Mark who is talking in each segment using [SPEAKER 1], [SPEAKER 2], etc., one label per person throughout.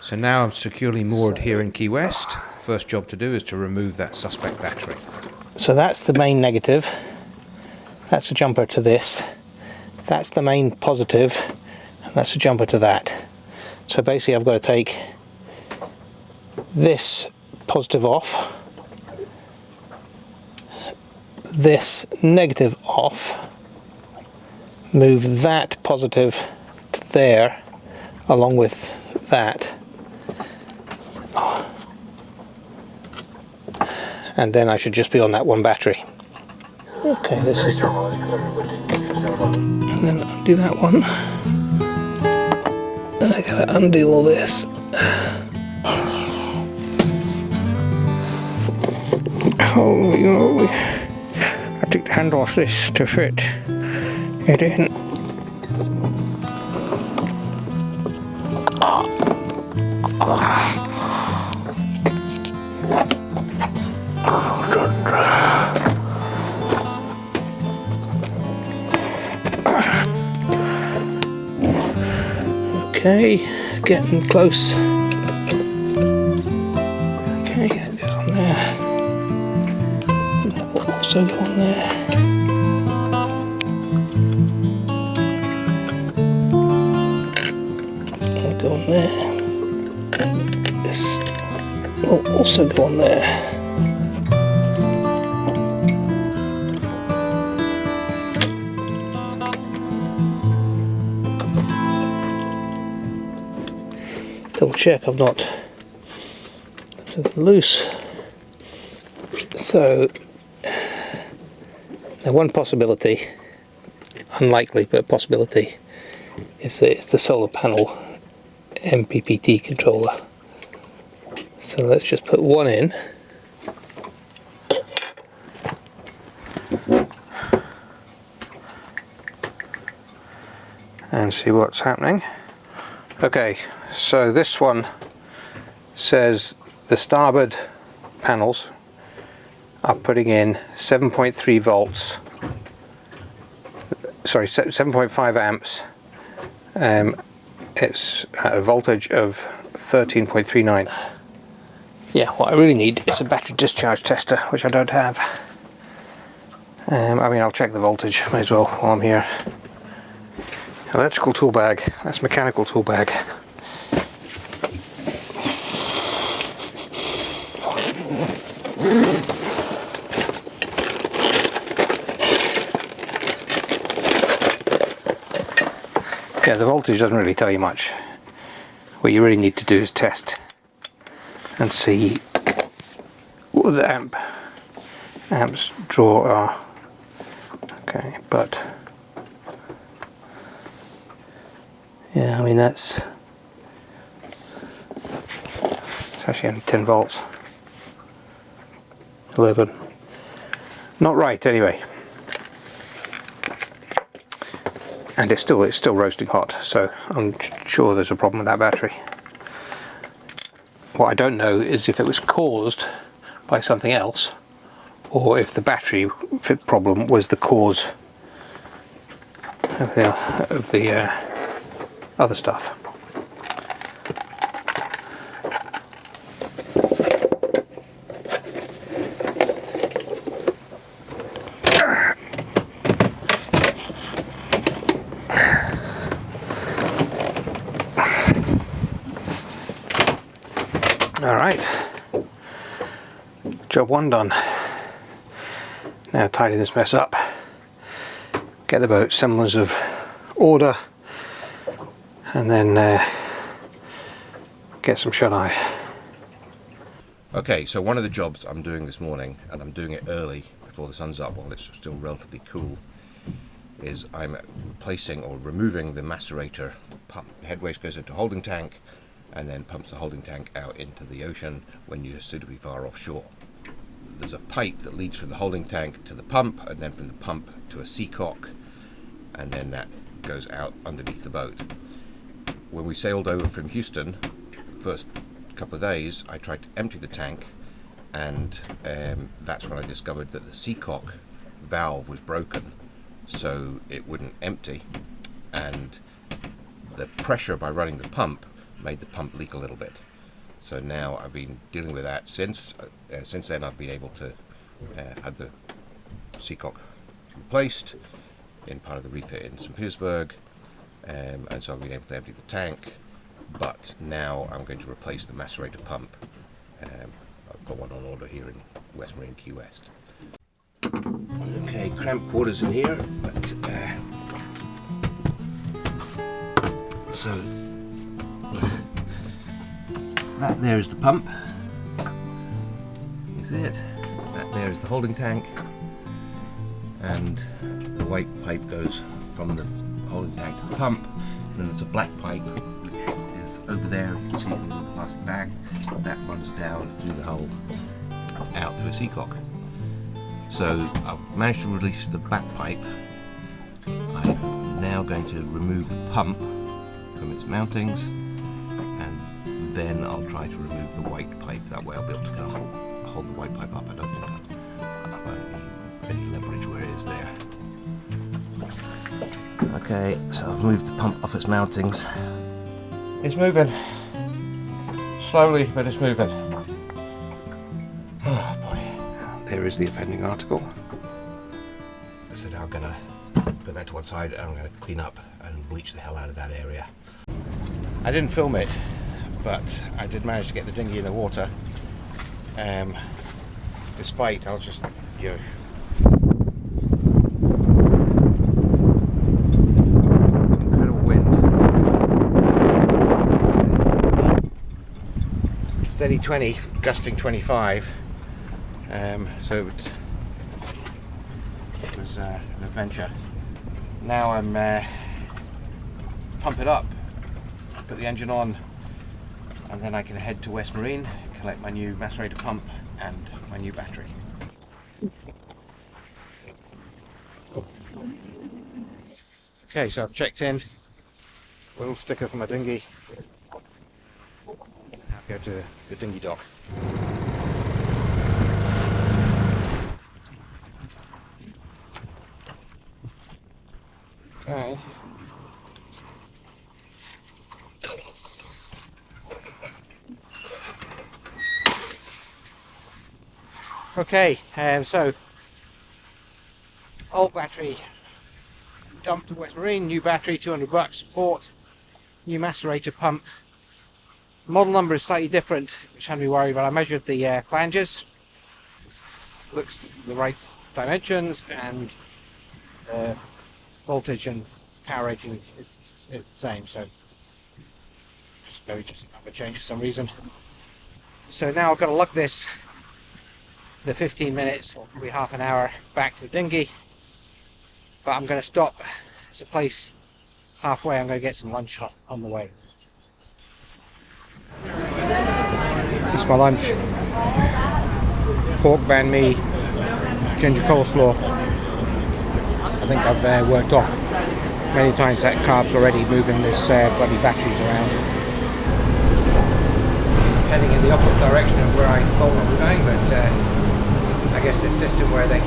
[SPEAKER 1] So now I'm securely moored here in Key West. First job to do is to remove that suspect battery.
[SPEAKER 2] So that's the main negative. That's a jumper to this. That's the main positive. And that's a jumper to that. So basically I've got to take this positive off, this negative off, move that positive to there along with that, and then I should just be on that one battery. Okay, this is, and then undo that one. I gotta undo all this. Oh, you know, I took the handle off this to fit it in. Okay, getting close. Okay, that goes on there. That will also go on there. That'll go on there. This will also go on there. Double check I've not loose. So now one possibility, unlikely but a possibility, is that it's the solar panel MPPT controller. So let's just put one in. And see what's happening. Okay, so this one says the starboard panels are putting in 7.3 volts, sorry, 7.5 amps. It's at a voltage of 13.39. Yeah, what I really need is a battery discharge tester, which I don't have. I mean, I'll check the voltage, may as well while I'm here. Electrical tool bag, that's mechanical tool bag. Yeah, the voltage doesn't really tell you much. What you really need to do is test and see what the amps draw are. Okay, but yeah, I mean it's actually only 10 volts. 11. Not right anyway. And it's still roasting hot, so I'm sure there's a problem with that battery. What I don't know is if it was caused by something else, or if the battery problem was the cause of the other stuff. Alright, job one done. Now tidy this mess up, get the boat semblance of order, and then get some shut-eye. Okay, so one of the jobs I'm doing this morning, and I'm doing it early before the sun's up while it's still relatively cool, is I'm replacing or removing the macerator pump. Head waste goes into holding tank and then pumps the holding tank out into the ocean when you're suitably far offshore. There's a pipe that leads from the holding tank to the pump, and then from the pump to a seacock, and then that goes out underneath the boat. When we sailed over from Houston, first couple of days, I tried to empty the tank, and that's when I discovered that the seacock valve was broken, so it wouldn't empty, and the pressure by running the pump made the pump leak a little bit. So now I've been dealing with that since then. I've been able to have the seacock replaced in part of the refit in St. Petersburg, and so I've been able to empty the tank. But now I'm going to replace the macerator pump. I've got one on order here in West Marine, Key West. Okay, cramped quarters in here, but so that there is the pump. You see it? That there is the holding tank, and the white pipe goes from the holding tank to the pump. And then there's a black pipe which is over there. You can see it in the little plastic bag. That runs down through the hole, out through a seacock. So I've managed to release the back pipe. I'm now going to remove the pump from its mountings, and then I'll try to remove the white pipe. That way I'll be able to kind of hold the white pipe up. I don't think I've any leverage where it is there. Okay, so I've moved the pump off its mountings. It's moving. Slowly, but it's moving. Oh boy. There is the offending article. So now I'm going to put that to one side, and I'm going to clean up and bleach the hell out of that area. I didn't film it, but I did manage to get the dinghy in the water. Despite, I'll just, you know, incredible wind. Steady 20, gusting 25. So it was an adventure. Now I'm pump it up, put the engine on, and then I can head to West Marine, collect my new macerator pump and my new battery. Okay, so I've checked in, little sticker for my dinghy. Now go to the dinghy dock. Okay. Okay, so old battery dumped to West Marine, new battery, $200, bought new macerator pump. Model number is slightly different, which I'm worried about. I measured the flanges, looks the right dimensions, and voltage and power rating is the same, so maybe just another change for some reason. So now I've got to lug this the 15 minutes or probably half an hour back to the dinghy, but I'm going to stop. It's a place halfway. I'm going to get some lunch on the way. This is my lunch: pork banh mi, ginger coleslaw. I think I've worked off many times that carbs already, moving this bloody batteries around. Heading in the opposite direction of where I thought we were going, but I guess this system where they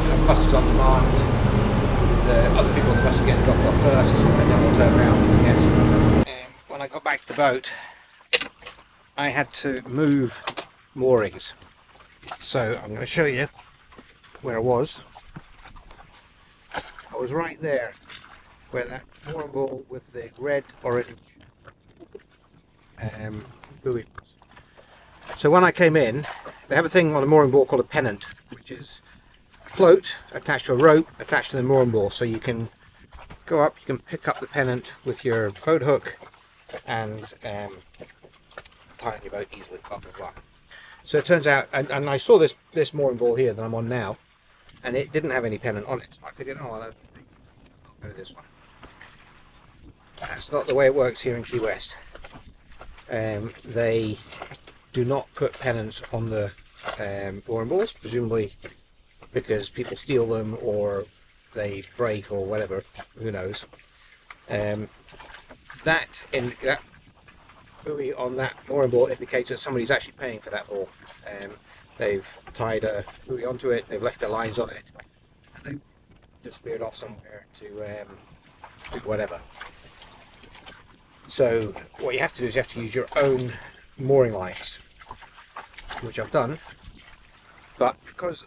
[SPEAKER 2] have buses on demand, the other people on the bus are getting dropped off first, and then we'll turn around. Yes. When I got back to the boat, I had to move moorings. So I'm going to show you where I was. I was right there, where that mooring ball with the red-orange buoy was. So when I came in, they have a thing on the mooring ball called a pennant, which is a float attached to a rope attached to the mooring ball. So you can go up, you can pick up the pennant with your boat hook and tie on your boat easily, blah blah blah. So it turns out, and I saw this mooring ball here that I'm on now, and it didn't have any pennant on it. So I figured, oh, I'll go to this one. That's not the way it works here in Key West. They do not put pennants on the mooring balls, presumably because people steal them or they break or whatever, who knows. That buoy on that mooring ball indicates that somebody's actually paying for that ball. They've tied a buoy onto it, they've left their lines on it, and they've disappeared off somewhere to do whatever.
[SPEAKER 3] So what you have to do is you have to use your own mooring lines, which I've done, but because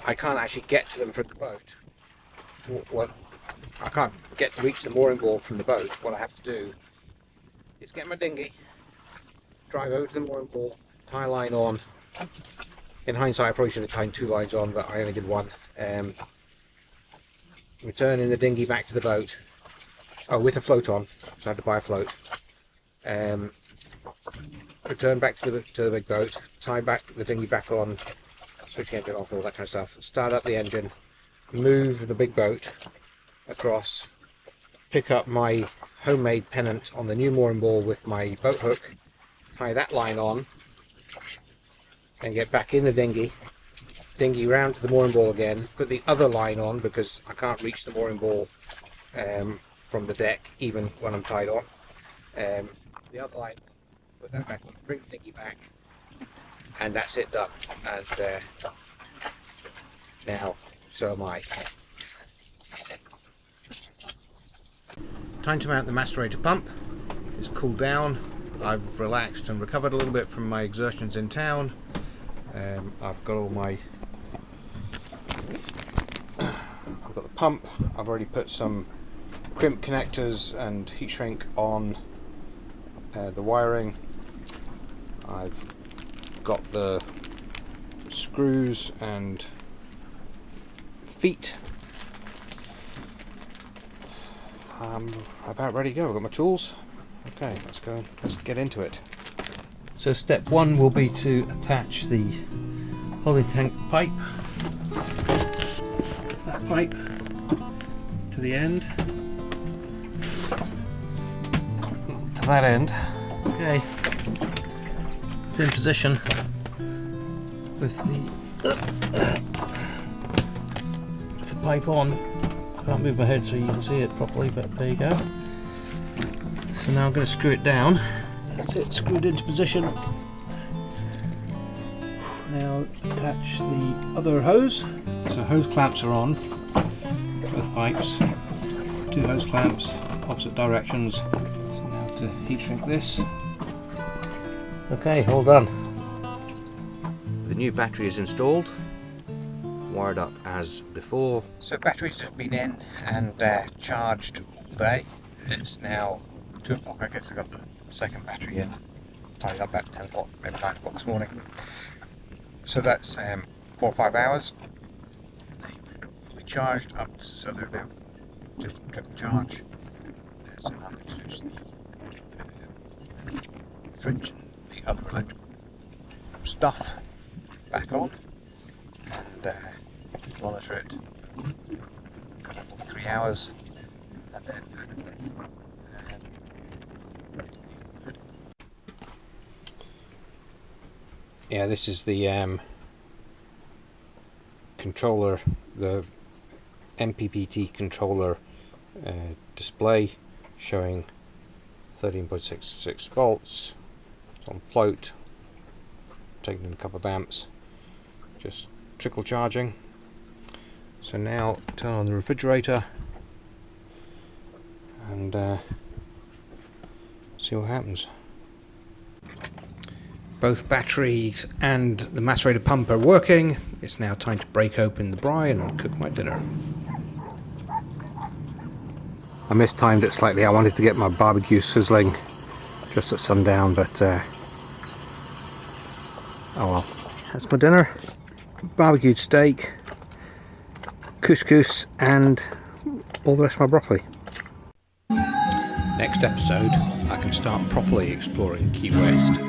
[SPEAKER 3] I can't actually get to them from the boat, well, I can't reach the mooring ball from the boat, what I have to do is get my dinghy, drive over to the mooring ball, tie a line on. In hindsight I probably should have tied 2 lines on, but I only did 1. Return in the dinghy back to the boat, with a float on, so I had to buy a float. Return back to the big boat, tie back the dinghy back on, switch the engine off, all that kind of stuff, start up the engine, move the big boat across, pick up my homemade pennant on the new mooring ball with my boat hook, tie that line on, and get back in the dinghy round to the mooring ball again, put the other line on because I can't reach the mooring ball from the deck even when I'm tied on. The other line, put that back on, bring the dinghy back, and that's it, done. And now so am I. Time to mount the macerator pump. It's cooled down. I've relaxed and recovered a little bit from my exertions in town. I've got all my I've got the pump. I've already put some crimp connectors and heat shrink on the wiring. I've got the screws and feet. I'm about ready to go. I've got my tools. Okay, let's get into it. So step 1 will be to attach the holding tank pipe, that pipe to the end, to that end. Okay, it's in position with the pipe on. I can't move my head so you can see it properly, but there you go. So now I'm going to screw it down. That's it, screwed into position. Now attach the other hose. So hose clamps are on, both pipes. 2 hose clamps, opposite directions. So now to heat shrink this. Okay, all done.
[SPEAKER 1] The new battery is installed, wired up as before.
[SPEAKER 3] So batteries have been in and charged all day. It's now 2 o'clock. I guess I got the second battery in, tied up about 10 o'clock, maybe 9 o'clock this morning. So that's 4 or 5 hours. They've fully charged up, so they're about just trickle charge. So now I'm going to switch the fridge and the other electrical stuff back on and monitor it a couple of 3 hours, and then yeah, this is the controller, the MPPT controller display showing 13.66 volts. It's on float, taking in a couple of amps, just trickle charging. So now turn on the refrigerator and see what happens. Both batteries and the macerator pump are working. It's now time to break open the brine and cook my dinner. I mistimed it slightly. I wanted to get my barbecue sizzling just at sundown, but oh well. That's my dinner. Barbecued steak, couscous, and all the rest of my broccoli. Next episode, I can start properly exploring Key West.